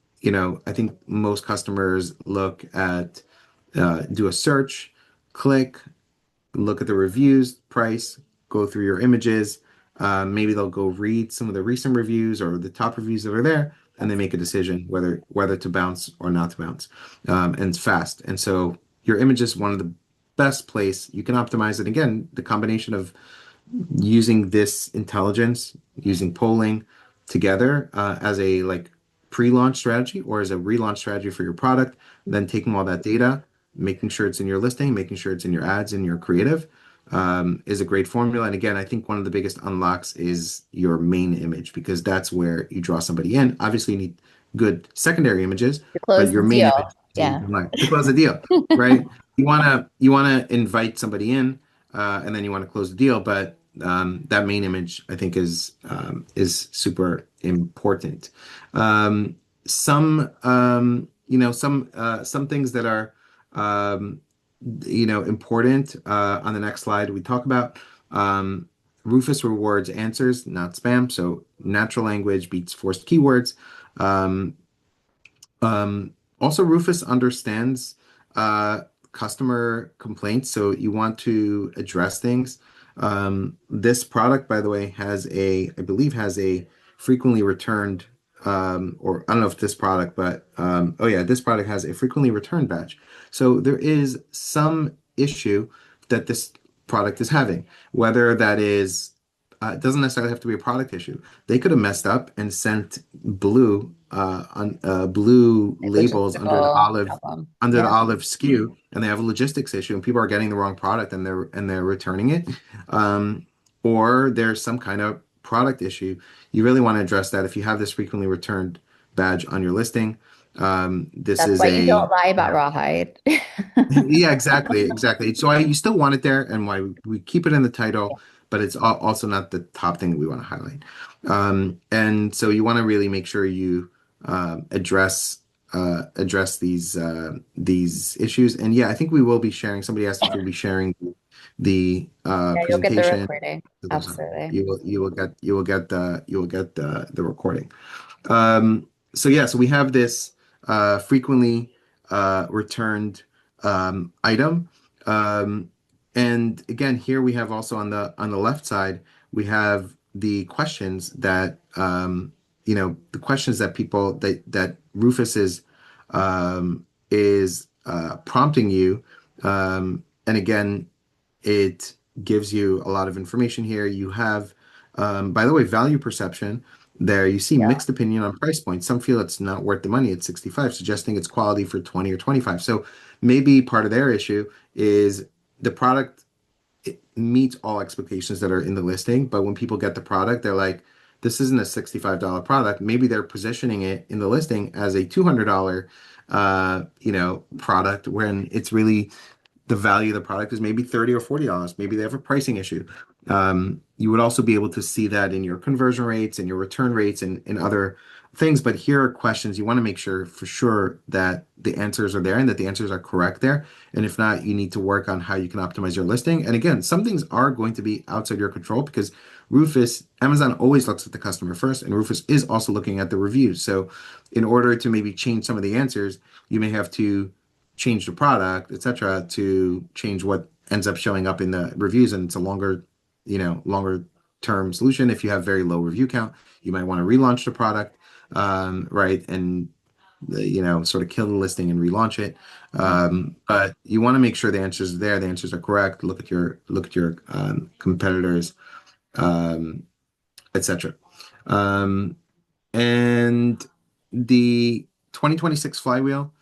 I think most customers look at do a search, click, look at the reviews, price, go through your images. Maybe they'll go read some of the recent reviews or the top reviews that are there, and they That's make a decision whether to bounce or not to bounce. And it's fast. And so your image is one of the best place you can optimize it. Again, the combination of using this intelligence, using polling together as a like pre-launch strategy or as a relaunch strategy for your product, then taking all that data, making sure it's in your listing, making sure it's in your ads, in your creative, is a great formula. And again, I think one of the biggest unlocks is your main image because that's where you draw somebody in. Obviously, you need good secondary images, to but close your the main deal. image is what you Yeah. can like to close the deal, right? You wanna invite somebody in, and then you want to close the deal. But that main image, I think, is super important. Um, some things that are um, important on the next slide we talk about. Um, Rufus rewards answers, not spam. So natural language beats forced keywords. Um, also, Rufus understands uh, customer complaints, so you want to address things. This product, by the way, I believe, has a frequently returned, or I don't know if this product, but oh yeah, this product has a frequently returned badge. So there is some issue that this product is having, whether that is it doesn't necessarily have to be a product issue. They could have messed up and sent blue Like labels logistical problem. under the Yeah. olive SKU, and they have a logistics issue, and people are getting the wrong product and they're returning it. Um, or there's some kind of product issue. You really want to address that if you have this frequently returned badge on your listing. This That's is why you a don't lie about rawhide. yeah, exactly, exactly. So you still want it there, and why we keep it in the Yeah. title, but it's also not the top thing that we want to highlight. And so you want to really make sure you address these issues. And yeah, I think we will be sharing. Somebody asked if we'll be sharing the Yeah, you'll get the presentation. recording. So Absolutely. you will get the recording. So yeah, so we have this frequently returned item. Um, and again, here we have also on the left side, we have the questions that the questions that people that Rufus is prompting you. And again, it gives you a lot of information here. You have, by the way, value perception. There, you see Yeah. mixed opinion on price points. Some feel it's not worth the money at 65, suggesting it's quality for 20 or 25. So maybe part of their issue is the product meets all expectations that are in the listing, but when people get the product, they're like, this isn't a $65 product. Maybe they're positioning it in the listing as a $200 product when it's really the value of the product is maybe 30 or $40. Maybe they have a pricing issue. You would also be able to see that in your conversion rates and your return rates and other things. But here are questions you want to make sure for sure that the answers are there and that the answers are correct there. And if not, you need to work on how you can optimize your listing. And again, some things are going to be outside your control because Amazon always looks at the customer first, and Rufus is also looking at the reviews. So in order to maybe change some of the answers, you may have to change the product, etc., to change what ends up showing up in the reviews. And it's a longer term solution. If you have very low review count, you might want to relaunch the product, right? And sort of kill the listing and relaunch it. But you want to make sure the answers are there, the answers are correct. Look at your competitors, um, etc. Um, and the 2026 flywheel,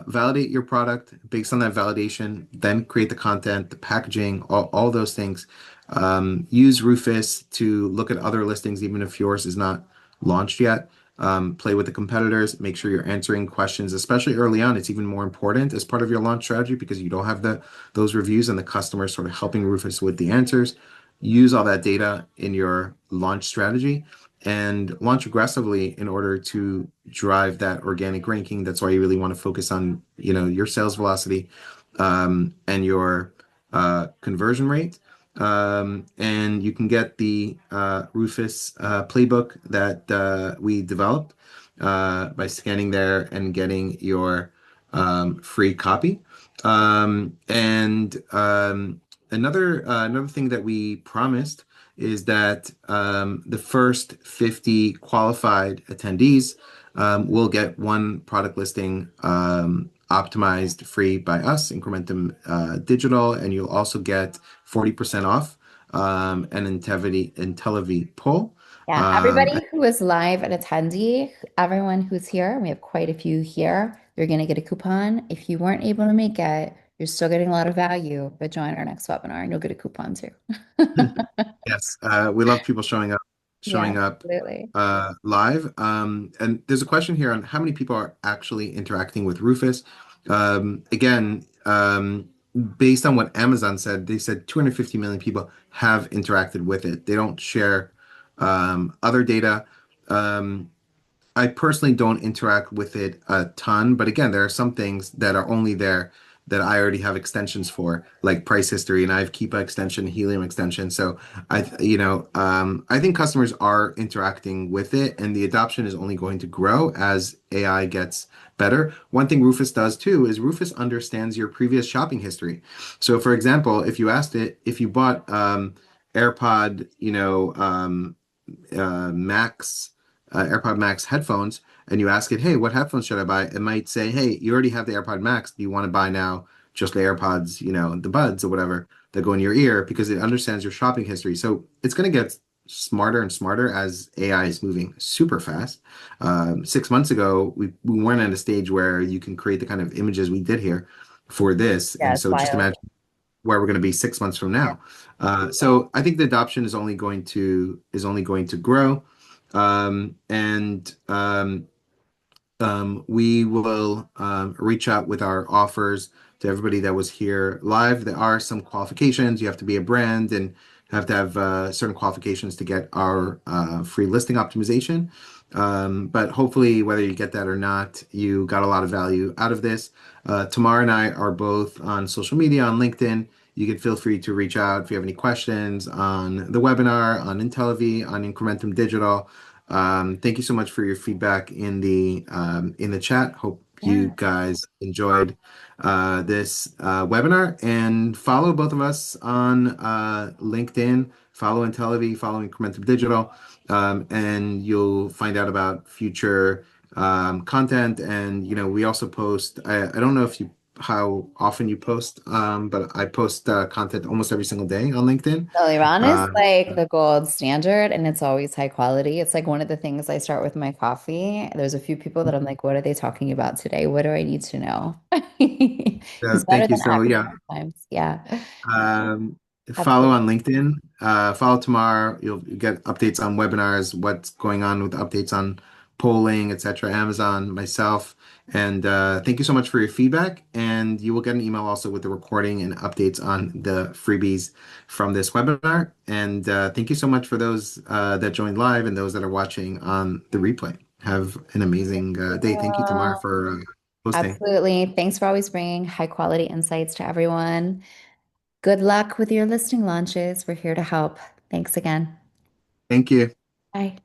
validate your product based on that validation, then create the content, the packaging, all those things. Use Rufus to look at other listings, even if yours is not launched yet. Play with the competitors, make sure you're answering questions, especially early on. It's even more important as part of your launch strategy because you don't have those reviews and the customers sort of helping Rufus with the answers. Use all that data in your launch strategy and launch aggressively in order to drive that organic ranking. That's why you really want to focus on, your sales velocity, and your conversion rate. And you can get the Rufus playbook that we developed by scanning there and getting your free copy. And another thing that we promised is that the first 50 qualified attendees will get one product listing optimized free by us, Incrementum Digital, and you'll also get 40% off an IntelliV poll. Yeah, Um, everybody who is live and attendee, everyone who's here, we have quite a few here. You're going to get a coupon. If you weren't able to make it, you're still getting a lot of value, but join our next webinar and you'll get a coupon too. Yes, we love people Yeah, showing up absolutely. live. And there's a question here on how many people are actually interacting with Rufus. Again, based on what Amazon said, they said 250 million people have interacted with it. They don't share other data. Um, I personally don't interact with it a ton, but again, there are some things that are only there that I already have extensions for, like price history, and I have Keepa extension, Helium extension. So I think customers are interacting with it, and the adoption is only going to grow as AI gets better. One thing Rufus does too is Rufus understands your previous shopping history. So, for example, if you asked it, if you bought AirPod, Max, AirPod Max headphones, and you ask it, hey, what headphones should I buy? It might say, hey, you already have the AirPod Max. Do you want to buy now just the AirPods, the buds or whatever that go in your ear because it understands your shopping history. So it's going to get smarter and smarter as AI is moving super fast. 6 months ago, we weren't at a stage where you can create the kind of images we did here for this. Yeah, And it's so just wild. imagine where we're going to be 6 months from Yeah. now. So I think the adoption is only going to grow, and we will reach out with our offers to everybody that was here live. There are some qualifications. You have to be a brand and have to have certain qualifications to get our free listing optimization. But hopefully, whether you get that or not, you got a lot of value out of this. Tamar and I are both on social media, on LinkedIn. You can feel free to reach out if you have any questions on the webinar, on IntelliV, on Incrementum Digital. Thank you so much for your feedback in the chat. Hope you Yeah. guys enjoyed this webinar, and follow both of us on LinkedIn. Follow IntelliV, follow Incrementum Digital, and you'll find out about future content. And we also post. I don't know if you how often you post, but I post content almost every single day on LinkedIn. So Iran is Um, like the gold standard and it's always high quality. It's like one of the things I start with my coffee. There's a few people that I'm like, what are they talking about today? What do I need to know? It's better Thank you. than So academic yeah, times. Yeah, Um, follow absolutely. on LinkedIn. Follow tomorrow. You'll get updates on webinars, what's going on with updates on polling, etc. Amazon, myself. And thank you so much for your feedback. And you will get an email also with the recording and updates on the freebies from this webinar. And thank you so much for those that joined live and those that are watching on the replay. Have an amazing day. Thank you, Tamar, for hosting. Absolutely. Thanks for always bringing high quality insights to everyone. Good luck with your listing launches. We're here to help. Thanks again. Thank you. Bye.